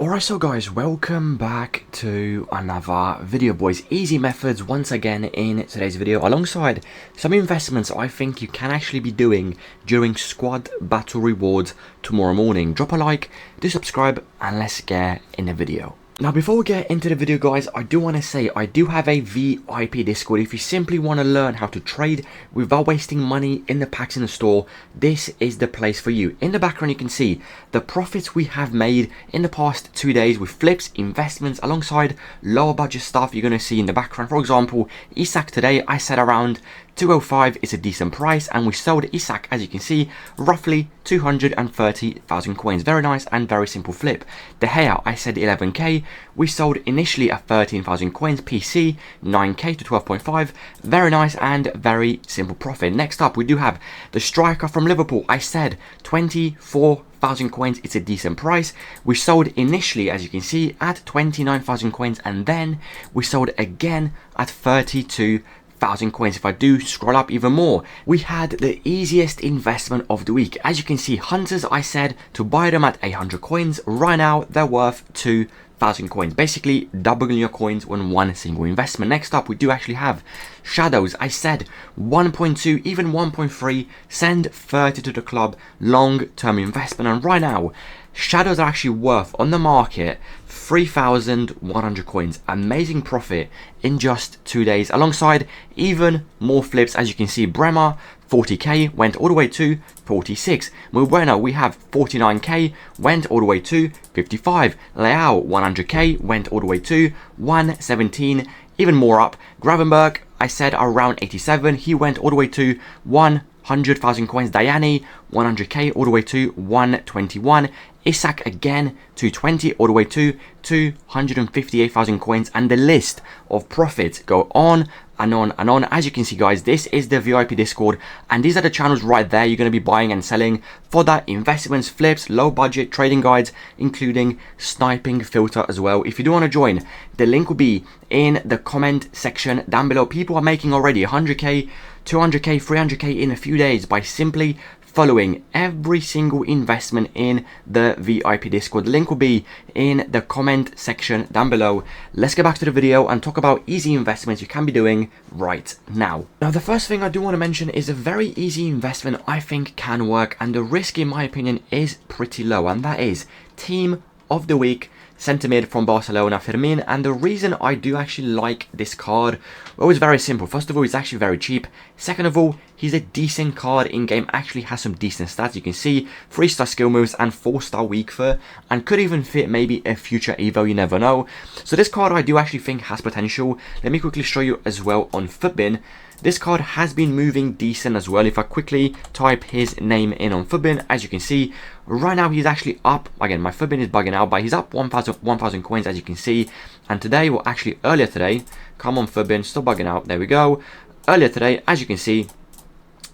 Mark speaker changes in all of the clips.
Speaker 1: Alright, so guys, welcome back to another video, boys. Easy methods once again in today's video, alongside some investments I think you can actually be doing during squad battle rewards tomorrow morning. Drop a like, do subscribe, and let's get in the video. Now, before we get into the video, guys, I do want to say I do have a VIP Discord. If you simply want to learn how to trade without wasting money in the packs in the store, this is the place for you. In the background, you can see the profits we have made in the past 2 days with flips, investments, alongside lower budget stuff you're going to see in the background. For example, ESAC today, I said around 205 is a decent price, and we sold ESAC, as you can see, roughly 230,000 coins. Very nice and very simple flip. De Gea, I said 11k. We sold initially at 13,000 coins. PC, 9k to 12.5. Very nice and very simple profit. Next up, we do have the striker from Liverpool. I said 24,000 coins. It's a decent price. We sold initially, as you can see, at 29,000 coins, and then we sold again at 32,000 coins. If I do scroll up even more, we had the easiest investment of the week. As you can see, Hunters, I said to buy them at 800 coins. Right now, they're worth 2,000 coins. Basically, doubling your coins on one single investment. Next up, we do actually have Shadows. I said 1.2, even 1.3, send 30 to the club, long-term investment. And right now, Shadows are actually worth on the market 3,100 coins. Amazing profit in just 2 days, alongside even more flips. As you can see, Bremer 40k went all the way to 46. Bueno, we have 49k, went all the way to 55. Leao 100k, went all the way to 117. Even more up. Gravenberg, I said around 87. He went all the way to 100,000 coins. Diani 100k all the way to 121. Isak again 220 all the way to 258,000 coins, and the list of profits go on and on and on. As you can see, guys, this is the VIP Discord, and these are the channels right there you're going to be buying and selling for that investments, flips, low budget trading guides, including sniping filter as well. If you do want to join, the link will be in the comment section down below. People are making already 100k, 200k, 300k in a few days by simply following every single investment in the VIP Discord. The link will be in the comment section down below. Let's get back to the video and talk about easy investments you can be doing right now. Now, the first thing I do want to mention is a very easy investment I think can work, and the risk, in my opinion, is pretty low, and that is Team of the Week centre mid from Barcelona, Fermin. And the reason I do actually like this card, well, it's very simple. First of all, it's actually very cheap. Second of all, he's a decent card in game, actually has some decent stats. You can see 3-star skill moves and 4-star weak foot, and could even fit maybe a future Evo, you never know. So this card I do actually think has potential. Let me quickly show you as well on Futbin. This card has been moving decent as well. If I quickly type his name in on Futbin, as you can see, right now he's actually up. Again, my Futbin is bugging out, but he's up 1,000 coins, as you can see. And today, well, actually earlier today, come on Futbin, still bugging out. There we go. Earlier today, as you can see,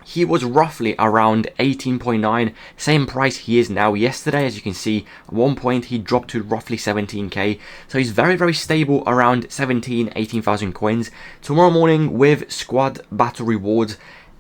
Speaker 1: he was roughly around 18.9, same price he is now. Yesterday, as you can see, at one point he dropped to roughly 17k. So he's very, very stable around 18,000 coins. Tomorrow morning with squad battle rewards,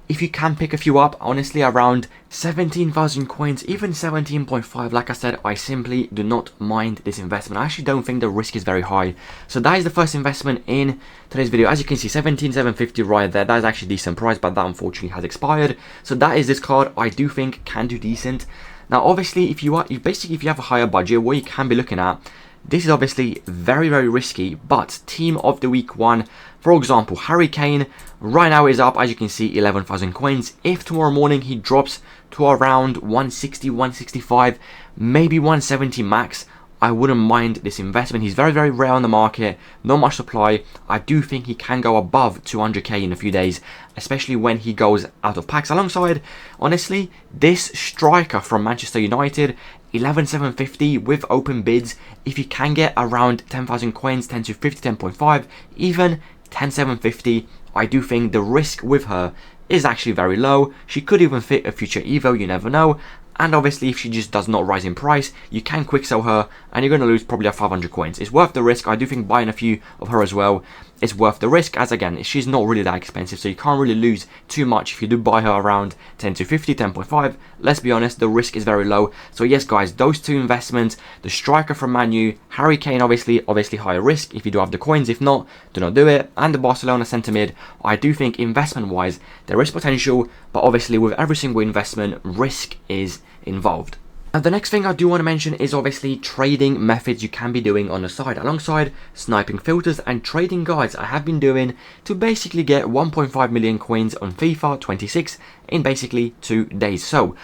Speaker 1: if you can pick a few up, honestly, around 17,000 coins, even 17.5, like I said, I simply do not mind this investment. I actually don't think the risk is very high. So that is the first investment in today's video. As you can see, 17,750 right there. That is actually a decent price, but that unfortunately has expired. So that is this card I do think can do decent. Now, obviously, if you have a higher budget, what you can be looking at, this is obviously very, very risky, but Team of the Week 1, for example, Harry Kane, right now is up, as you can see, 11,000 coins. If tomorrow morning he drops to around 160, 165, maybe 170 max, I wouldn't mind this investment. He's very, very rare on the market, not much supply. I do think he can go above 200k in a few days, especially when he goes out of packs. Alongside, honestly, this striker from Manchester United, 11,750 with open bids. If you can get around 10,000 coins, 10 to 50, 10.5, even 10,750, I do think the risk with her is actually very low. She could even fit a future Evo, you never know. And obviously, if she just does not rise in price, you can quick sell her and you're going to lose probably 500 coins. It's worth the risk. I do think buying a few of her as well it's worth the risk, as again, she's not really that expensive, so you can't really lose too much if you do buy her around 10 to 50, 10.5. Let's be honest, the risk is very low. So yes guys, those two investments, the striker from Man U, Harry Kane, obviously higher risk if you do have the coins. If not, do not do it. And the Barcelona centre mid, I do think investment wise there is potential, but obviously with every single investment, risk is involved. Now the next thing I do want to mention is obviously trading methods you can be doing on the side, alongside sniping filters and trading guides I have been doing to basically get 1.5 million coins on FIFA 26 in basically 2 days. So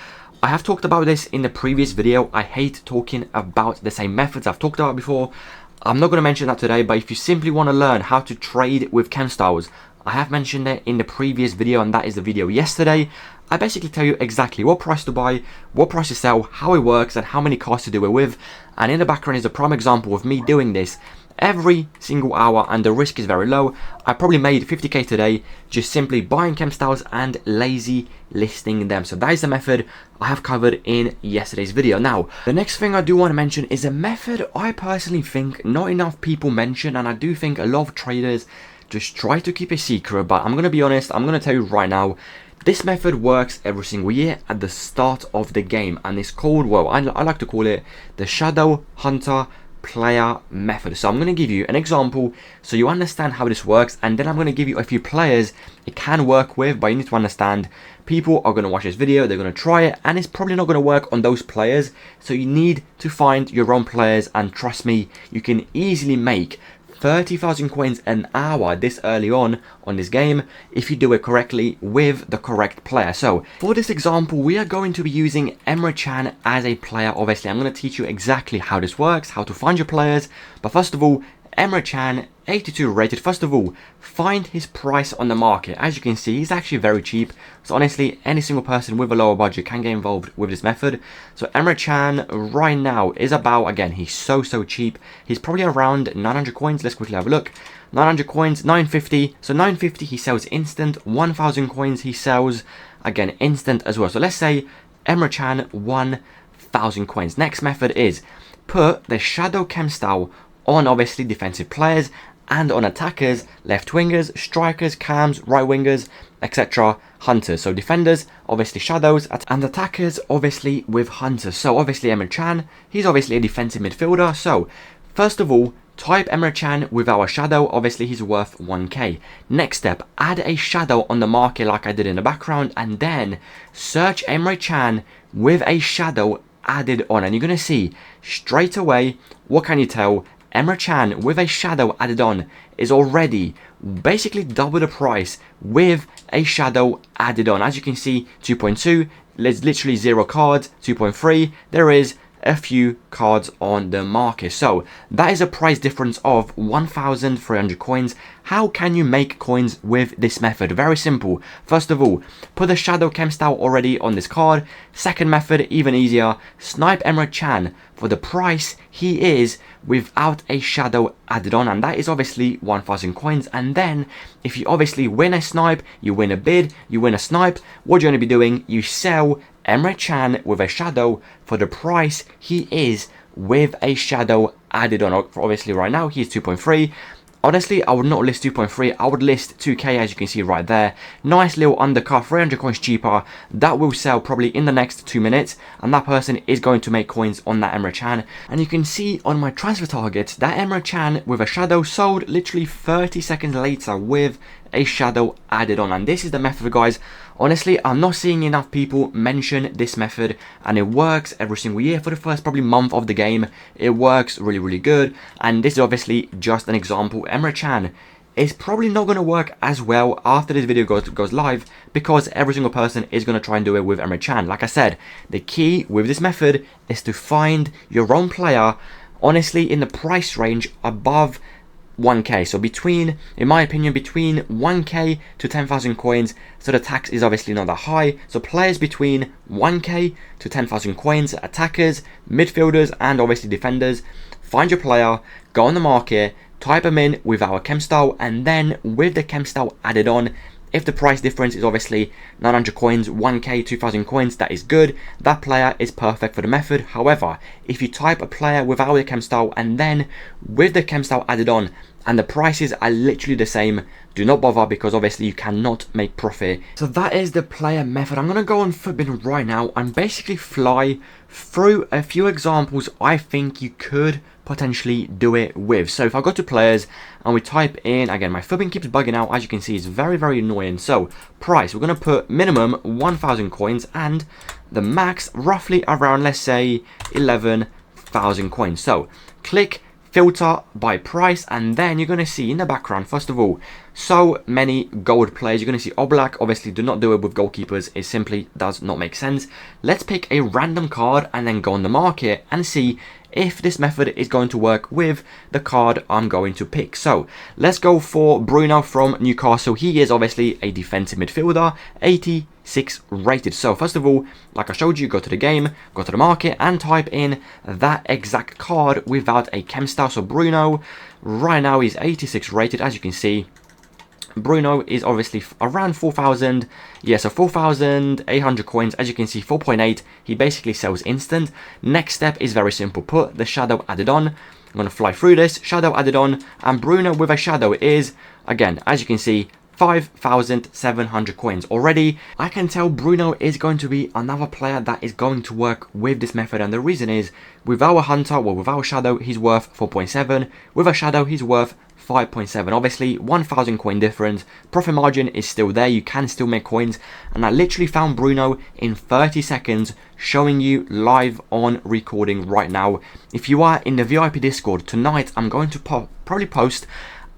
Speaker 1: I have talked about this in the previous video. I hate talking about the same methods I've talked about before. I'm not going to mention that today, but if you simply want to learn how to trade with chem styles, I have mentioned it in the previous video, and that is the video yesterday. I basically tell you exactly what price to buy, what price to sell, how it works, and how many cards to do it with. And in the background is a prime example of me doing this every single hour, and the risk is very low. I probably made 50k today just simply buying chem styles and lazy listing them. So that is the method I have covered in yesterday's video. Now the next thing I do want to mention is a method I personally think not enough people mention, and I do think a lot of traders just try to keep a secret, but I'm going to be honest, I'm going to tell you right now, this method works every single year at the start of the game, and it's called, well, I like to call it the Shadow Hunter player method. So I'm going to give you an example so you understand how this works, and then I'm going to give you a few players it can work with, but you need to understand people are going to watch this video, they're going to try it, and it's probably not going to work on those players. So you need to find your own players, and trust me, you can easily make 30,000 coins an hour this early on this game if you do it correctly with the correct player. So for this example, we are going to be using Emre Can as a player. Obviously, I'm going to teach you exactly how this works, how to find your players. But first of all, Emre Can, 82 rated. First of all, find his price on the market. As you can see, he's actually very cheap. So honestly, any single person with a lower budget can get involved with this method. So Emre Can right now is about, again, he's so cheap. He's probably around 900 coins. Let's quickly have a look. 900 coins, 950. So 950 he sells instant. 1,000 coins he sells, again, instant as well. So let's say Emre Can 1,000 coins. Next method is put the Shadow Chem style on obviously defensive players and on attackers, left wingers, strikers, cams, right wingers, etc. Hunters. So defenders, obviously shadows, and attackers obviously with hunters. So obviously Emre Can, he's obviously a defensive midfielder. So first of all, type Emre Can with our shadow. Obviously he's worth 1k. Next step, add a shadow on the market like I did in the background, and then search Emre Can with a shadow added on, and you're going to see straight away, what can you tell? Emre Can with a shadow added on is already basically double the price with a shadow added on. As you can see, 2.2, there's literally 0 cards. 2.3, there is a few cards on the market. So that is a price difference of 1,300 coins. How can you make coins with this method? Very simple. First of all, put the Shadow Chem style already on this card. Second method, even easier, snipe Emre Can for the price he is without a shadow added on, and that is obviously 1,000 coins. And then if you obviously win a snipe, you win a bid, you win a snipe, what you're going to be doing, you sell Emre Can with a shadow for the price he is with a shadow added on. Obviously right now he's 2.3. Honestly, I would not list 2.3, I would list 2k, as you can see right there. Nice little undercut, 300 coins cheaper. That will sell probably in the next 2 minutes, and that person is going to make coins on that Emre Can. And you can see on my transfer targets, that Emre Can with a shadow sold literally 30 seconds later with a shadow added on. And this is the method, guys. Honestly, I'm not seeing enough people mention this method, and it works every single year for the first probably month of the game. It works really good, and this is obviously just an example. Emre Can is probably not going to work as well after this video goes live, because every single person is going to try and do it with Emre Can. Like I said, the key with this method is to find your own player, honestly, in the price range above 1k. So between, in my opinion, between 1k to 10,000 coins, so the tax is obviously not that high. So players between 1k to 10,000 coins, attackers, midfielders, and obviously defenders. Find your player, go on the market, type them in with our chem style, and then with the chem style added on, If the price difference is obviously 900 coins, 1k, 2000 coins, that is good. That player is perfect for the method. However, if you type a player without the chem style and then with the chem style added on, and the prices are literally the same, do not bother, because obviously you cannot make profit. So that is the player method. I'm going to go on Footbin right now and basically fly through a few examples I think you could potentially do it with. So if I go to players and we type in, again, my Footbin keeps bugging out, as you can see, it's very, very annoying. So price, we're going to put minimum 1000 coins and the max roughly around, let's say, 11,000 coins. So click filter by price, and then you're going to see in the background, first of all, so many gold players. You're going to see Oblak. Obviously, do not do it with goalkeepers. It simply does not make sense. Let's pick a random card and then go on the market and see if this method is going to work with the card I'm going to pick. So let's go for Bruno from Newcastle. He is obviously a defensive midfielder, 86 rated. So first of all, like I showed you, go to the game, go to the market and type in that exact card without a chem style. So Bruno right now is 86 rated, as you can see. Bruno is obviously around 4,000, yeah, so 4,800 coins, as you can see, 4.8, he basically sells instant. Next step is very simple, put the shadow added on. I'm going to fly through this, shadow added on, and Bruno with a shadow is, again, as you can see, 5,700 coins. Already, I can tell Bruno is going to be another player that is going to work with this method, and the reason is, with our hunter, well, with our shadow, he's worth 4.7, with a shadow, he's worth 5.7. Obviously 1,000 coin difference. Profit margin is still there, you can still make coins, and I literally found Bruno in 30 seconds, showing you live on recording right now. If you are in the VIP Discord tonight, I'm going to probably post,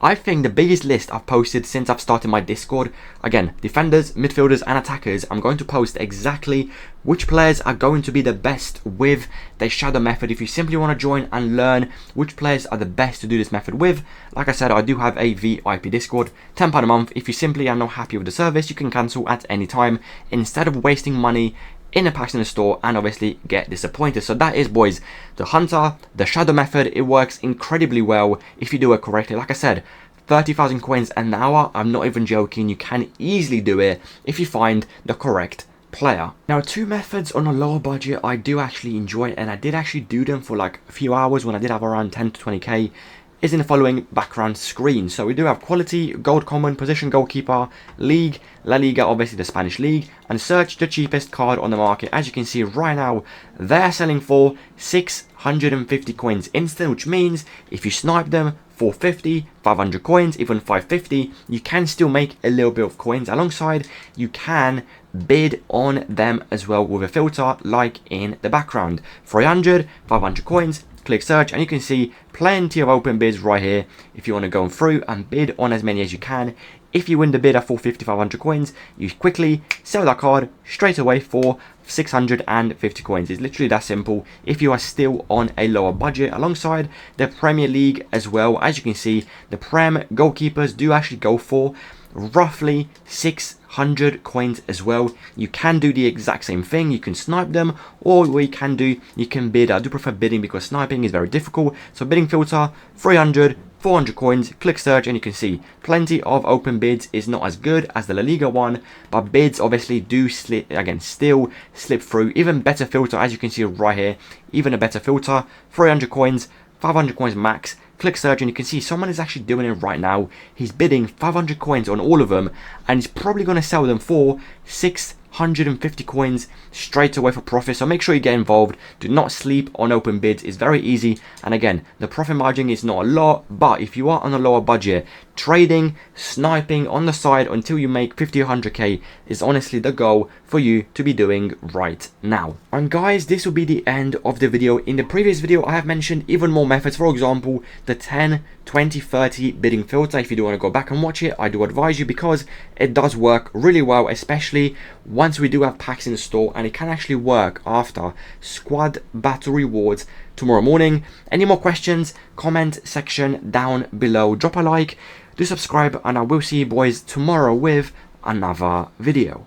Speaker 1: I think, the biggest list I've posted since I've started my Discord. Again, defenders, midfielders and attackers. I'm going to post exactly which players are going to be the best with the shadow method. If you simply want to join and learn which players are the best to do this method with, like I said, I do have a VIP Discord, £10 a month. If you simply are not happy with the service, you can cancel at any time instead of wasting money in the packs in the store and obviously get disappointed. So that is, boys, the hunter, the shadow method. It works incredibly well if you do it correctly. Like I said, 30,000 coins an hour, I'm not even joking. You can easily do it if you find the correct player. Now, two methods on a lower budget I do actually enjoy, and I did actually do them for like a few hours when I did have around 10 to 20k, is in the following background screen. So we do have quality, gold common, position goalkeeper, league, La Liga, obviously the Spanish league, and search the cheapest card on the market. As you can see right now, they're selling for 650 coins instant, which means if you snipe them, 450, 500 coins, even 550, you can still make a little bit of coins. Alongside, you can bid on them as well with a filter like in the background. 300, 500 coins, click search, and you can see plenty of open bids right here if you want to go through and bid on as many as you can. If you win the bid at 450, 500 coins, you quickly sell that card straight away for 650 coins. It's literally that simple if you are still on a lower budget. Alongside the Premier League as well, as you can see, the Prem goalkeepers do actually go for roughly 600 coins as well. You can do the exact same thing. You can snipe them, or what you can do, you can bid. I do prefer bidding because sniping is very difficult. So bidding filter, 300, 400 coins, click search, and you can see plenty of open bids. Is not as good as the La Liga one, but bids obviously do still slip through. Even better filter, as you can see right here, even a better filter, 300 coins, 500 coins max. Click search, and you can see someone is actually doing it right now. He's bidding 500 coins on all of them, and he's probably going to sell them for 650 coins straight away for profit. So make sure you get involved. Do not sleep on open bids. It's very easy, and again, the profit margin is not a lot, but if you are on a lower budget, trading, sniping on the side until you make 50 or 100k is honestly the goal for you to be doing right now. And guys, this will be the end of the video. In the previous video, I have mentioned even more methods. For example, the 10, 20, 30 bidding filter. If you do want to go back and watch it, I do advise you, because it does work really well, especially once we do have packs in the store, and it can actually work after squad battle rewards tomorrow morning. Any more questions, comment section down below, drop a like, do subscribe, and I will see you boys tomorrow with another video.